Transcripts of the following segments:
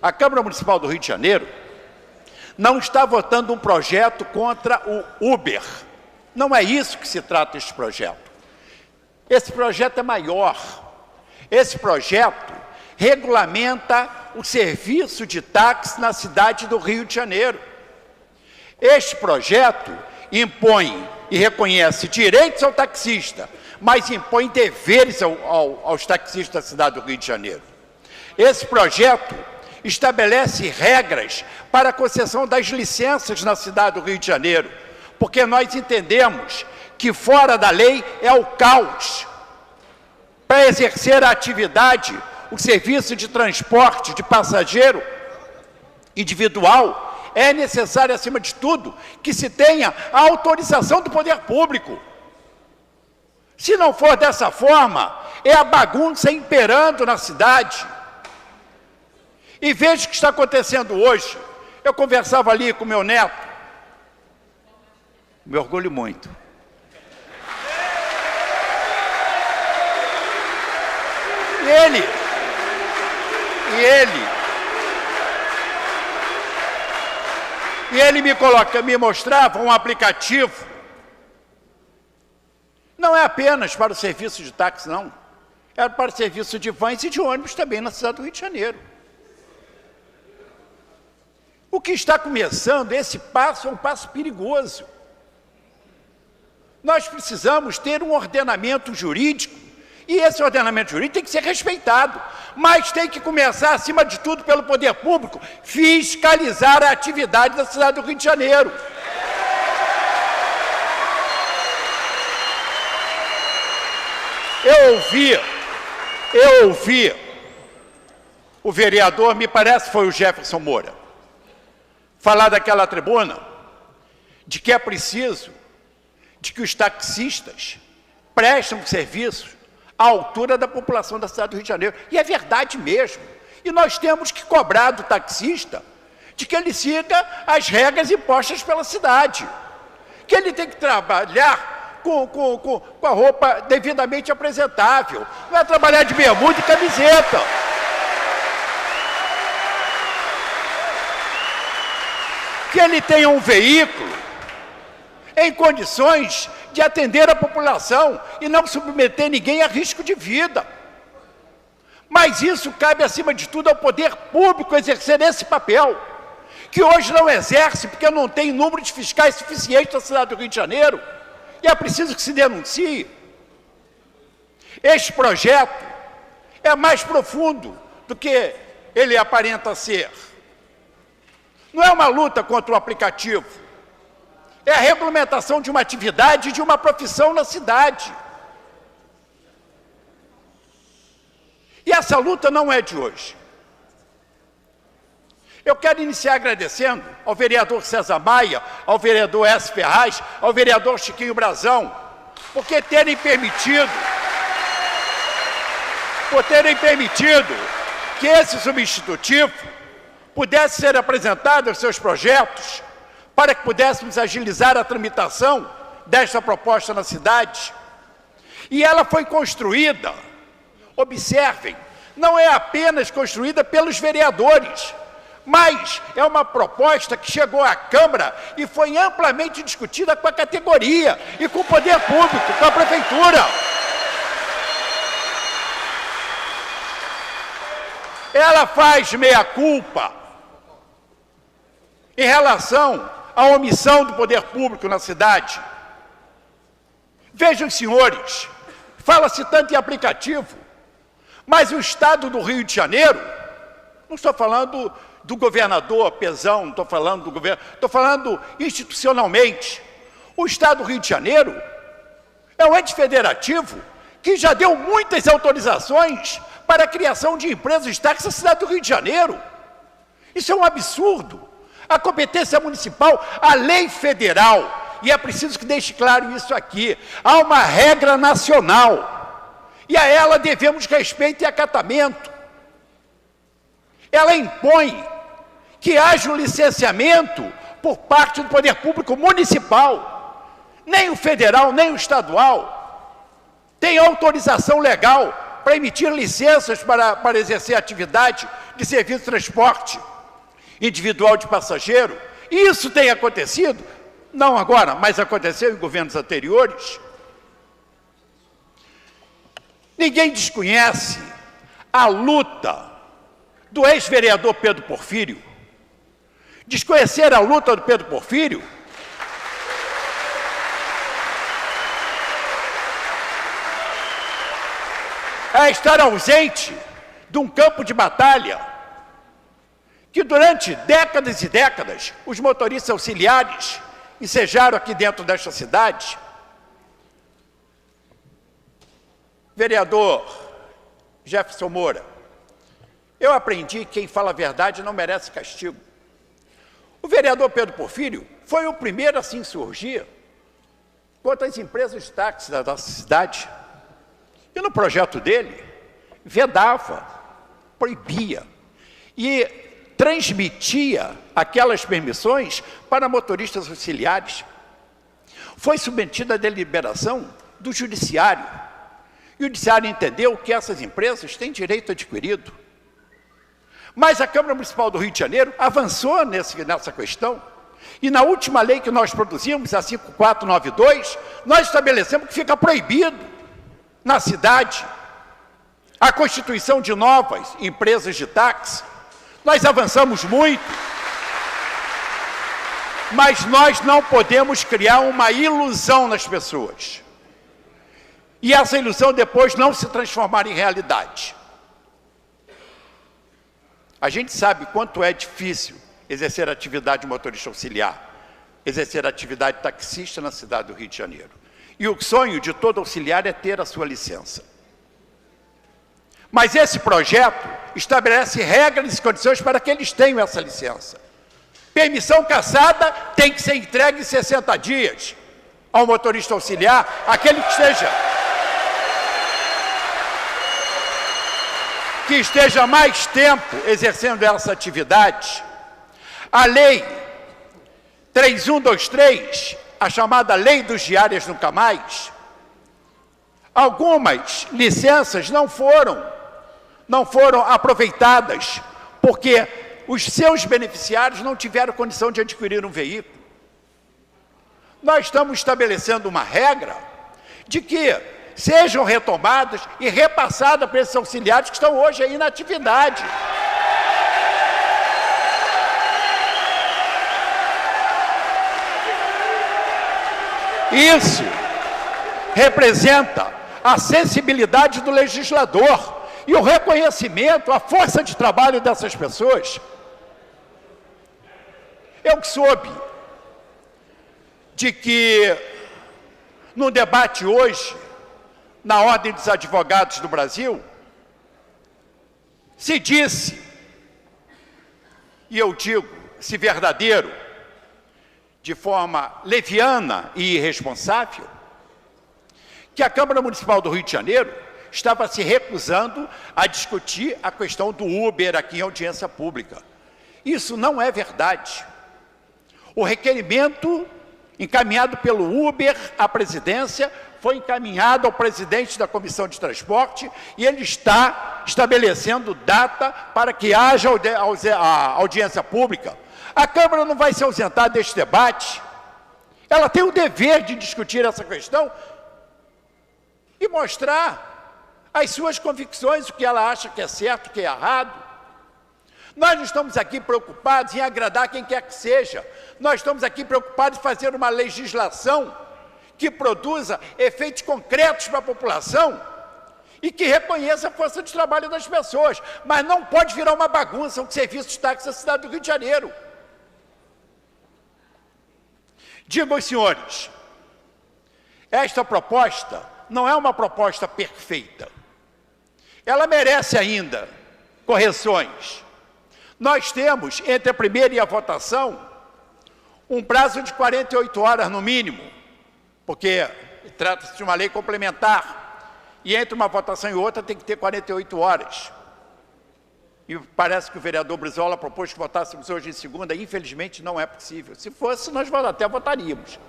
A Câmara Municipal do Rio de Janeiro não está votando um projeto contra o Uber. Não é isso que se trata este projeto. Esse projeto é maior. Esse projeto regulamenta o serviço de táxi na cidade do Rio de Janeiro. Este projeto impõe e reconhece direitos ao taxista, mas impõe deveres aos taxistas da cidade do Rio de Janeiro. Esse projeto estabelece regras para a concessão das licenças na cidade do Rio de Janeiro, porque nós entendemos que fora da lei é o caos. Para exercer a atividade, o serviço de transporte de passageiro individual, é necessário, acima de tudo, que se tenha a autorização do poder público. Se não for dessa forma, é a bagunça imperando na cidade. E veja o que está acontecendo hoje. Eu conversava ali com meu neto. Me orgulho muito. E ele me mostrava um aplicativo. Não é apenas para o serviço de táxi, não. É para o serviço de vans e de ônibus também na cidade do Rio de Janeiro. O que está começando, esse passo é um passo perigoso. Nós precisamos ter um ordenamento jurídico, e esse ordenamento jurídico tem que ser respeitado, mas tem que começar, acima de tudo, pelo poder público, fiscalizar a atividade da cidade do Rio de Janeiro. Eu ouvi o vereador, me parece que foi o Jefferson Moura, falar daquela tribuna de que é preciso de que os taxistas prestem serviço à altura da população da cidade do Rio de Janeiro. E é verdade mesmo. E nós temos que cobrar do taxista de que ele siga as regras impostas pela cidade. Que ele tem que trabalhar com a roupa devidamente apresentável. Não é trabalhar de bermuda e camiseta. Que ele tenha um veículo em condições de atender a população e não submeter ninguém a risco de vida. Mas isso cabe, acima de tudo, ao poder público exercer esse papel, que hoje não exerce porque não tem número de fiscais suficiente na cidade do Rio de Janeiro, e é preciso que se denuncie. Este projeto é mais profundo do que ele aparenta ser. Não é uma luta contra o aplicativo, é a regulamentação de uma atividade, de uma profissão na cidade. E essa luta não é de hoje. Eu quero iniciar agradecendo ao vereador César Maia, ao vereador S. Ferraz, ao vereador Chiquinho Brazão, por terem permitido que esse substitutivo pudesse ser apresentado aos seus projetos, para que pudéssemos agilizar a tramitação desta proposta na cidade. E ela foi construída, observem, não é apenas construída pelos vereadores, mas é uma proposta que chegou à Câmara e foi amplamente discutida com a categoria e com o poder público, com a prefeitura. Ela faz meia-culpa em relação à omissão do poder público na cidade. Vejam, senhores, fala-se tanto em aplicativo, mas o Estado do Rio de Janeiro, não estou falando do governador Pezão, não estou falando do governo, estou falando institucionalmente. O Estado do Rio de Janeiro é um ente federativo que já deu muitas autorizações para a criação de empresas de táxi na cidade do Rio de Janeiro. Isso é um absurdo. A competência municipal, a lei federal, e é preciso que deixe claro isso aqui, há uma regra nacional, e a ela devemos respeito e acatamento. Ela impõe que haja um licenciamento por parte do poder público municipal. Nem o federal, nem o estadual tem autorização legal para emitir licenças para exercer atividade de serviço de transporte individual de passageiro. Isso tem acontecido, não agora, mas aconteceu em governos anteriores. Ninguém desconhece a luta do ex-vereador Pedro Porfírio. Desconhecer a luta do Pedro Porfírio é estar ausente de um campo de batalha que durante décadas e décadas os motoristas auxiliares ensejaram aqui dentro desta cidade. Vereador Jefferson Moura, eu aprendi que quem fala a verdade não merece castigo. O vereador Pedro Porfírio foi o primeiro a se insurgir contra as empresas de táxi da nossa cidade. E no projeto dele, vedava, proibia e transmitia aquelas permissões para motoristas auxiliares. Foi submetida à deliberação do judiciário. E o judiciário entendeu que essas empresas têm direito adquirido. Mas a Câmara Municipal do Rio de Janeiro avançou nessa questão. E na última lei que nós produzimos, a 5492, nós estabelecemos que fica proibido na cidade a constituição de novas empresas de táxi. Nós avançamos muito, mas nós não podemos criar uma ilusão nas pessoas. E essa ilusão depois não se transformar em realidade. A gente sabe quanto é difícil exercer a atividade de motorista auxiliar, exercer a atividade de taxista na cidade do Rio de Janeiro. E o sonho de todo auxiliar é ter a sua licença. Mas esse projeto estabelece regras e condições para que eles tenham essa licença. Permissão cassada tem que ser entregue em 60 dias ao motorista auxiliar, aquele que esteja mais tempo exercendo essa atividade. A lei 3123, a chamada Lei dos Diárias Nunca Mais, algumas licenças não foram aproveitadas, porque os seus beneficiários não tiveram condição de adquirir um veículo. Nós estamos estabelecendo uma regra de que sejam retomadas e repassadas para esses auxiliares que estão hoje aí na atividade. Isso representa a sensibilidade do legislador e o reconhecimento, a força de trabalho dessas pessoas. Eu soube de que, no debate hoje, na Ordem dos Advogados do Brasil, se disse, e eu digo, se verdadeiro, de forma leviana e irresponsável, que a Câmara Municipal do Rio de Janeiro estava se recusando a discutir a questão do Uber aqui em audiência pública. Isso não é verdade. O requerimento encaminhado pelo Uber à presidência foi encaminhado ao presidente da Comissão de Transporte e ele está estabelecendo data para que haja a audiência pública. A Câmara não vai se ausentar deste debate. Ela tem o dever de discutir essa questão e mostrar as suas convicções, o que ela acha que é certo, o que é errado. Nós não estamos aqui preocupados em agradar quem quer que seja. Nós estamos aqui preocupados em fazer uma legislação que produza efeitos concretos para a população e que reconheça a força de trabalho das pessoas. Mas não pode virar uma bagunça o serviço de táxi da cidade do Rio de Janeiro. Digo aos senhores, esta proposta não é uma proposta perfeita. Ela merece ainda correções. Nós temos, entre a primeira e a votação, um prazo de 48 horas no mínimo, porque trata-se de uma lei complementar, e entre uma votação e outra tem que ter 48 horas. E parece que o vereador Brizola propôs que votássemos hoje em segunda, infelizmente não é possível. Se fosse, nós até votaríamos.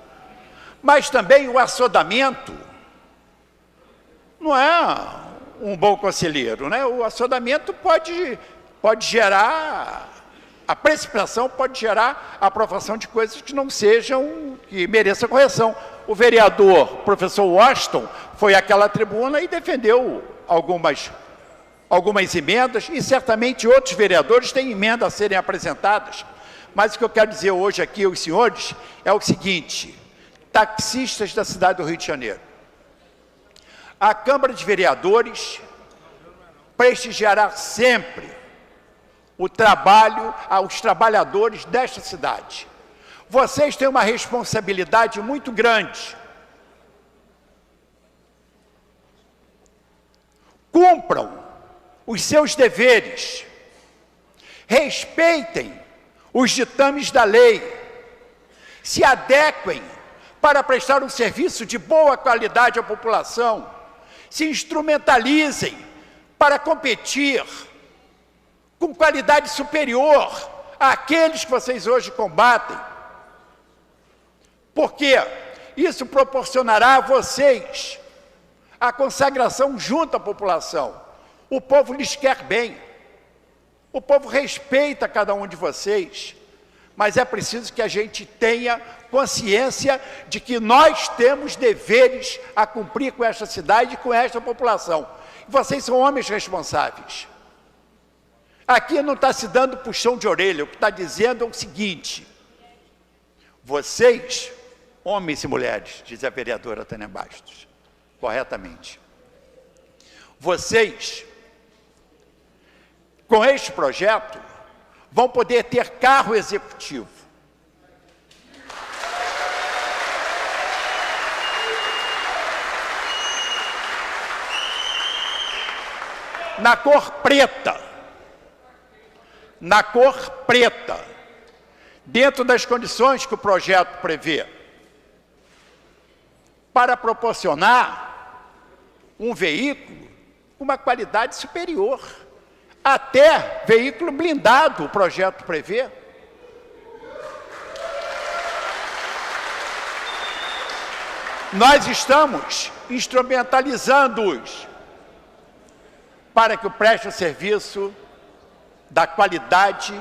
Mas também o assodamento não é um bom conselheiro, né? O assodamento pode pode gerar, a precipitação pode gerar a aprovação de coisas que não sejam, que mereçam correção. O vereador, professor Washington, foi àquela tribuna e defendeu algumas emendas, e certamente outros vereadores têm emendas a serem apresentadas. Mas o que eu quero dizer hoje aqui aos senhores é o seguinte: taxistas da cidade do Rio de Janeiro, a Câmara de Vereadores prestigiará sempre o trabalho aos trabalhadores desta cidade. Vocês têm uma responsabilidade muito grande. Cumpram os seus deveres, respeitem os ditames da lei, se adequem para prestar um serviço de boa qualidade à população, se instrumentalizem para competir com qualidade superior àqueles que vocês hoje combatem, porque isso proporcionará a vocês a consagração junto à população. O povo lhes quer bem, o povo respeita cada um de vocês, mas é preciso que a gente tenha consciência de que nós temos deveres a cumprir com esta cidade e com esta população. Vocês são homens responsáveis. Aqui não está se dando puxão de orelha, o que está dizendo é o seguinte: vocês, homens e mulheres, diz a vereadora Tânia Bastos, corretamente, vocês, com este projeto, vão poder ter carro executivo. Na cor preta, dentro das condições que o projeto prevê, para proporcionar um veículo com uma qualidade superior. Até veículo blindado o projeto prevê. Nós estamos instrumentalizando-os para que preste o serviço da qualidade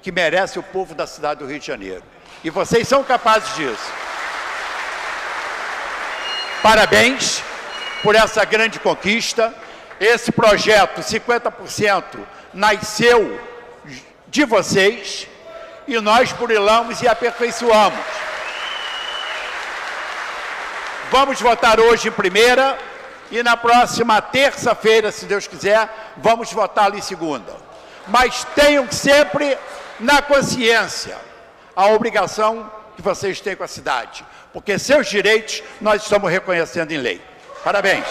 que merece o povo da cidade do Rio de Janeiro. E vocês são capazes disso. Parabéns por essa grande conquista. Esse projeto, 50%, nasceu de vocês e nós burilamos e aperfeiçoamos. Vamos votar hoje em primeira e na próxima terça-feira, se Deus quiser, vamos votá-lo em segunda. Mas tenham sempre na consciência a obrigação que vocês têm com a cidade, porque seus direitos nós estamos reconhecendo em lei. Parabéns.